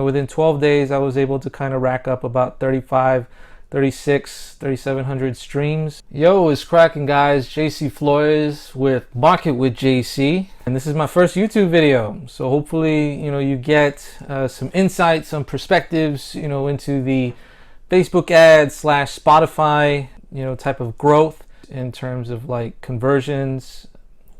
within 12 days, I was able to kind of rack up about 35, 36, 3,700 streams. Yo, it's cracking, guys. JC Flores with Market with JC. And this is my first YouTube video. So hopefully, you get some insight, some perspectives, into the Facebook ads / Spotify, type of growth in terms of like conversions.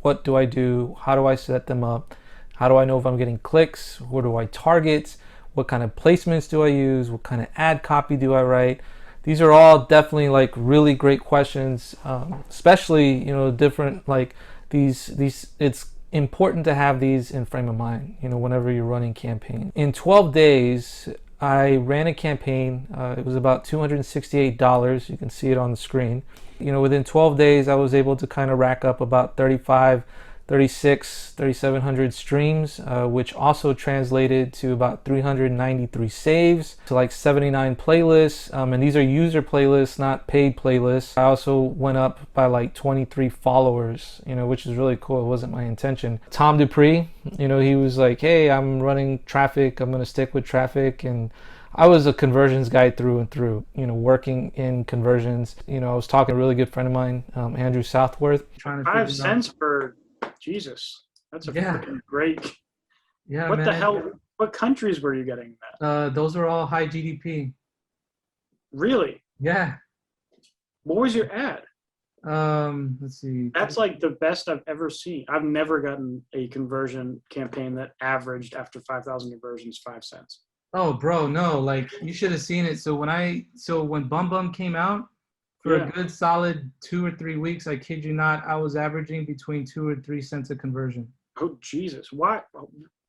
What do I do? How do I set them up? How do I know if I'm getting clicks? Where do I target? What kind of placements do I use? What kind of ad copy do I write? These are all definitely like really great questions, especially, different like these, it's important to have these in frame of mind, whenever you're running campaign. In 12 days, I ran a campaign. It was about $268. You can see it on the screen. Within 12 days, I was able to kind of rack up about 35, 36, 3,700 streams, which also translated to about 393 saves, to like 79 playlists. And these are user playlists, not paid playlists. I also went up by like 23 followers, which is really cool. It wasn't my intention. Tom Dupree, he was like, hey, I'm running traffic. I'm going to stick with traffic. And I was a conversions guy through and through, working in conversions. I was talking to a really good friend of mine, Andrew Southworth. 5 cents per, Jesus, that's a freaking great. Yeah, what man. the hell? What countries were you getting that? Those are all high GDP. Really? Yeah. What was your ad? Let's see. That's like the best I've ever seen. I've never gotten a conversion campaign that averaged after 5,000 conversions 5 cents. Oh, bro, no, like you should have seen it. So when Bum Bum came out, for a good solid 2 or 3 weeks, I kid you not, I was averaging between 2 or 3 cents a conversion. Oh, Jesus. Why?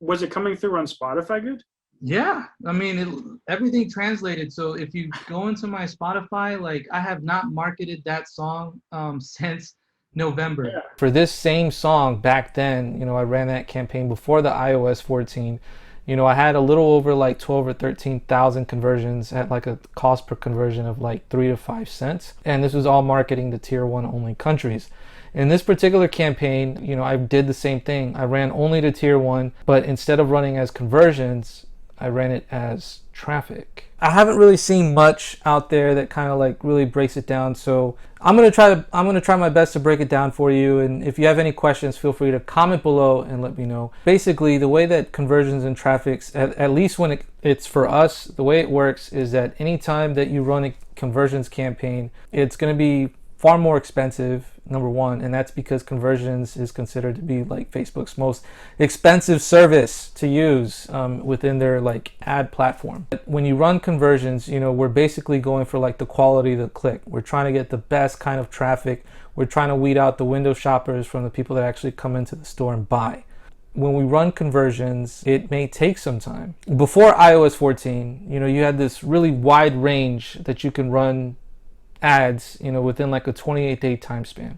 Was it coming through on Spotify good? Yeah. I mean, everything translated. So if you go into my Spotify, like I have not marketed that song since November. Yeah. For this same song back then, I ran that campaign before the iOS 14. I had a little over like 12 or 13,000 conversions at like a cost per conversion of like 3 to 5 cents. And this was all marketing to tier 1 only countries. In this particular campaign, I did the same thing. I ran only to tier 1, but instead of running as conversions, I ran it as traffic. I haven't really seen much out there that kind of like really breaks it down. So I'm gonna try my best to break it down for you. And if you have any questions, feel free to comment below and let me know. Basically, the way that conversions and traffics, at least when it's for us, the way it works is that anytime that you run a conversions campaign, it's gonna be far more expensive, number one, and that's because conversions is considered to be like Facebook's most expensive service to use within their like ad platform. But when you run conversions, we're basically going for like the quality of the click. We're trying to get the best kind of traffic. We're trying to weed out the window shoppers from the people that actually come into the store and buy. When we run conversions, it may take some time. Before iOS 14, you had this really wide range that you can run ads, within like a 28-day time span.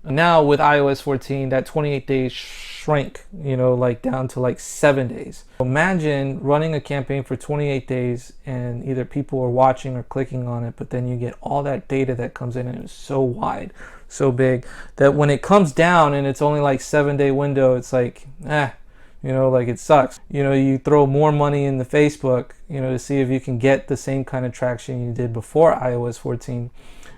Now with iOS 14, that 28 days shrank, like down to like 7 days. Imagine running a campaign for 28 days and either people are watching or clicking on it, but then you get all that data that comes in and it's so wide, so big that when it comes down and it's only like 7-day window, it's like, like it sucks. You throw more money into Facebook, to see if you can get the same kind of traction you did before iOS 14,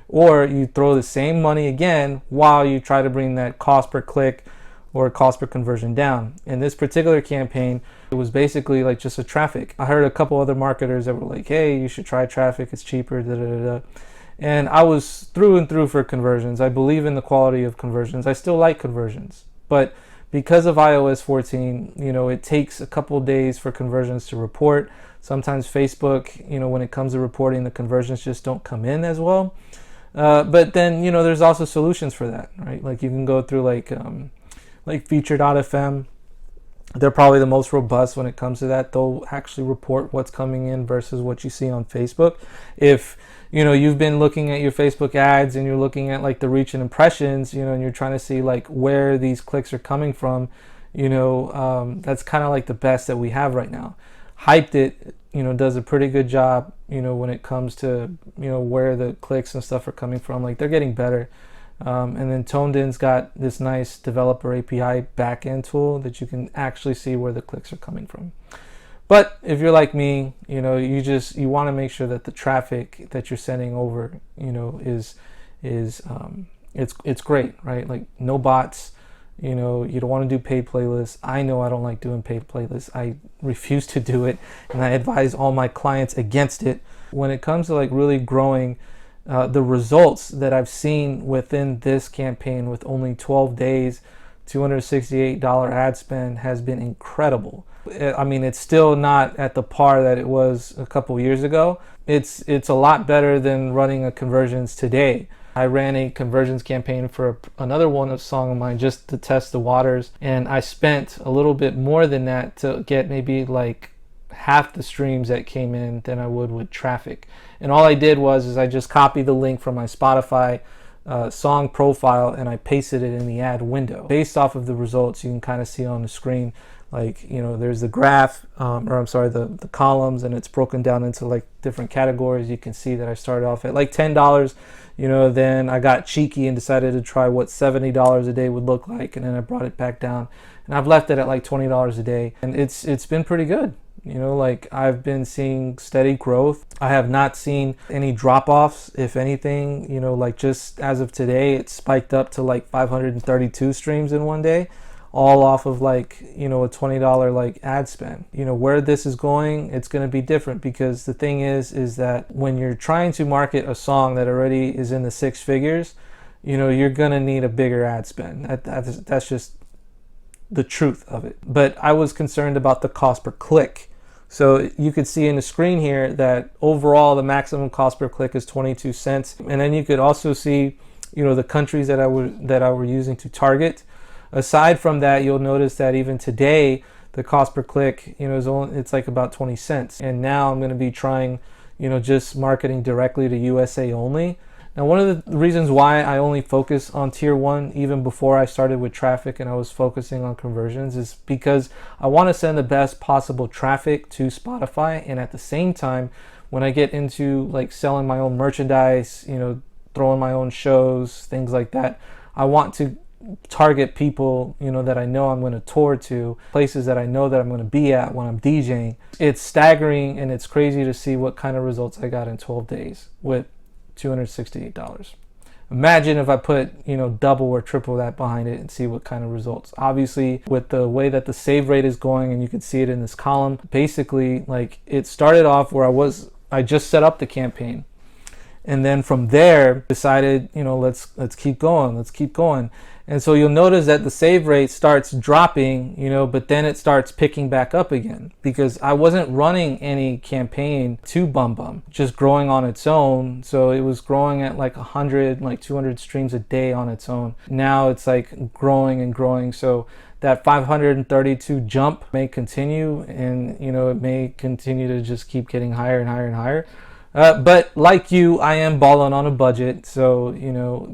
or you throw the same money again while you try to bring that cost per click or cost per conversion down. In this particular campaign, it was basically like just a traffic. I heard a couple other marketers that were like, hey, you should try traffic, it's cheaper, da da da. And I was through and through for conversions. I believe in the quality of conversions. I still like conversions, but because of iOS 14, it takes a couple days for conversions to report. Sometimes Facebook, when it comes to reporting, the conversions just don't come in as well. But then, there's also solutions for that, right? Like you can go through like Feature.fm. They're probably the most robust when it comes to that. They'll actually report what's coming in versus what you see on Facebook. If you've been looking at your Facebook ads and you're looking at like the reach and impressions, and you're trying to see like where these clicks are coming from, that's kind of like the best that we have right now. Hyped It, does a pretty good job, when it comes to, where the clicks and stuff are coming from. Like they're getting better. And then Tonedin's got this nice developer API backend tool that you can actually see where the clicks are coming from. But if you're like me, you want to make sure that the traffic that you're sending over, is it's great, right? Like no bots. You don't want to do paid playlists. I know I don't like doing paid playlists. I refuse to do it, and I advise all my clients against it. When it comes to like really growing, the results that I've seen within this campaign with only 12 days, $268 ad spend has been incredible. I mean, it's still not at the par that it was a couple years ago. It's a lot better than running a conversions today. I ran a conversions campaign for another song of mine just to test the waters, and I spent a little bit more than that to get maybe like half the streams that came in than I would with traffic. And all I did was I just copied the link from my Spotify song profile and I pasted it in the ad window. Based off of the results, you can kind of see on the screen, like, there's the graph, the columns, and it's broken down into like different categories. You can see that I started off at like $10, then I got cheeky and decided to try what $70 a day would look like, and then I brought it back down, and I've left it at like $20 a day, and it's been pretty good. Like I've been seeing steady growth. I have not seen any drop-offs. If anything, like just as of today, it spiked up to like 532 streams in one day, all off of like, a $20 like ad spend. Where this is going, it's going to be different, because the thing is that when you're trying to market a song that already is in the six figures, you're going to need a bigger ad spend. That's just the truth of it. But I was concerned about the cost per click. So you could see in the screen here that overall the maximum cost per click is 22 cents. And then you could also see, the countries that I were using to target. Aside from that, you'll notice that even today, the cost per click, it's like about 20 cents. And now I'm going to be trying, just marketing directly to USA only. Now, one of the reasons why I only focus on tier one, even before I started with traffic and I was focusing on conversions, is because I want to send the best possible traffic to Spotify. And at the same time, when I get into like selling my own merchandise, throwing my own shows, things like that, I want to target people, that I know I'm going to tour to, places that I know that I'm going to be at when I'm DJing. It's staggering and it's crazy to see what kind of results I got in 12 days with $268. Imagine if I put, double or triple that behind it and see what kind of results. Obviously, with the way that the save rate is going, and you can see it in this column, basically, like, it started off where I just set up the campaign. And then from there, decided, let's keep going. And so you'll notice that the save rate starts dropping, but then it starts picking back up again, because I wasn't running any campaign to Bum, just growing on its own. So it was growing at like 100, like 200 streams a day on its own. Now it's like growing and growing. So that 532 jump may continue, and, it may continue to just keep getting higher and higher and higher. But like you, I am balling on a budget, so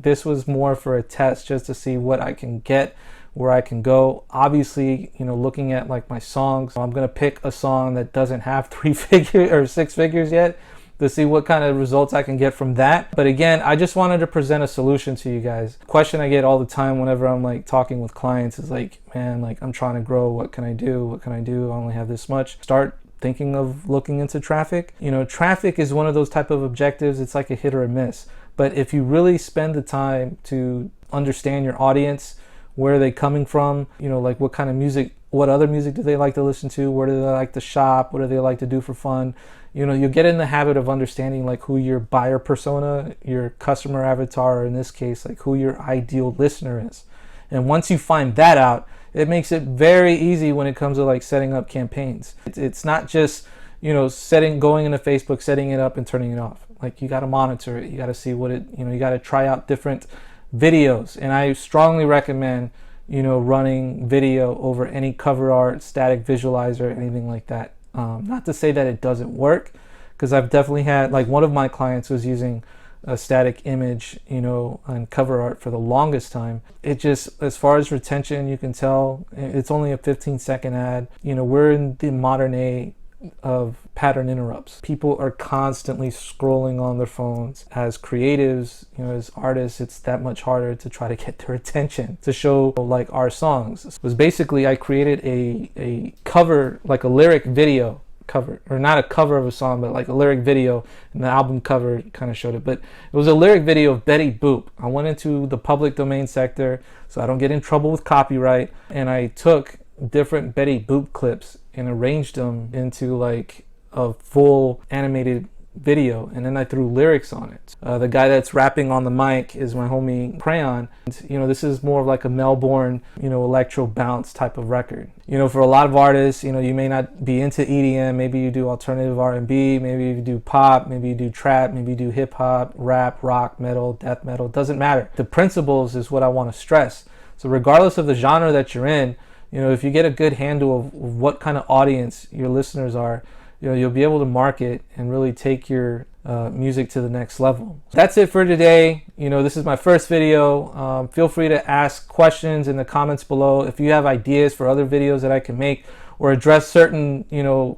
this was more for a test, just to see what I can get, where I can go. Obviously, looking at like my songs, I'm gonna pick a song that doesn't have 6 figures yet, to see what kind of results I can get from that. But again, I just wanted to present a solution to you guys. The question I get all the time whenever I'm like talking with clients is like, man, like I'm trying to grow. What can I do? I only have this much. Start thinking of looking into traffic. Traffic is one of those type of objectives. It's like a hit or a miss. But if you really spend the time to understand your audience, where are they coming from, like what kind of music, what other music do they like to listen to, where do they like to shop, what do they like to do for fun, you'll get in the habit of understanding like who your buyer persona, your customer avatar, or in this case, like who your ideal listener is. And once you find that out, it makes it very easy when it comes to like setting up campaigns. It's not just, going into Facebook, setting it up and turning it off. Like you got to monitor it. You got to see what you got to try out different videos. And I strongly recommend, running video over any cover art, static visualizer, anything like that. Not to say that it doesn't work, because I've definitely had, like one of my clients was using a static image, on cover art for the longest time. It just, as far as retention, you can tell it's only a 15-second ad. We're in the modern age of pattern interrupts. People are constantly scrolling on their phones. As creatives, as artists, it's that much harder to try to get their attention to show like our songs. It was basically, I created a cover, like a lyric video cover, or not a cover of a song, but like a lyric video, and the album cover kind of showed it. But it was a lyric video of Betty Boop. I went into the public domain sector so I don't get in trouble with copyright, and I took different Betty Boop clips and arranged them into like a full animated video, and then I threw lyrics on it. The guy that's rapping on the mic is my homie Crayon. And, this is more of like a Melbourne, electro bounce type of record. For a lot of artists, you may not be into EDM. Maybe you do alternative R&B, maybe you do pop, maybe you do trap, maybe you do hip hop, rap, rock, metal, death metal. Doesn't matter. The principles is what I want to stress. So regardless of the genre that you're in, if you get a good handle of what kind of audience your listeners are, you'll be able to market and really take your music to the next level. That's it for today. This is my first video. Feel free to ask questions in the comments below. If you have ideas for other videos that I can make or address certain,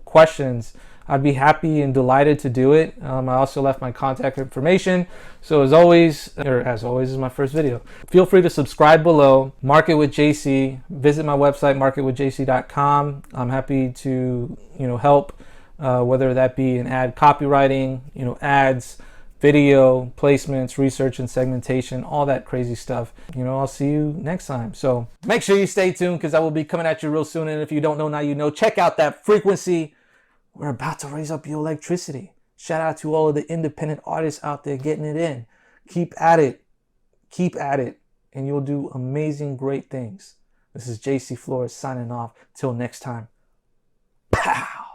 questions, I'd be happy and delighted to do it. I also left my contact information. So as always is my first video. Feel free to subscribe below. Market with JC. Visit my website, marketwithjc.com. I'm happy to, help. Whether that be in ad copywriting, ads, video, placements, research and segmentation, all that crazy stuff. I'll see you next time. So make sure you stay tuned because I will be coming at you real soon. And if you don't know, now you know. Check out that frequency. We're about to raise up your electricity. Shout out to all of the independent artists out there getting it in. Keep at it. Keep at it. And you'll do amazing, great things. This is JC Flores signing off. Till next time. Pow!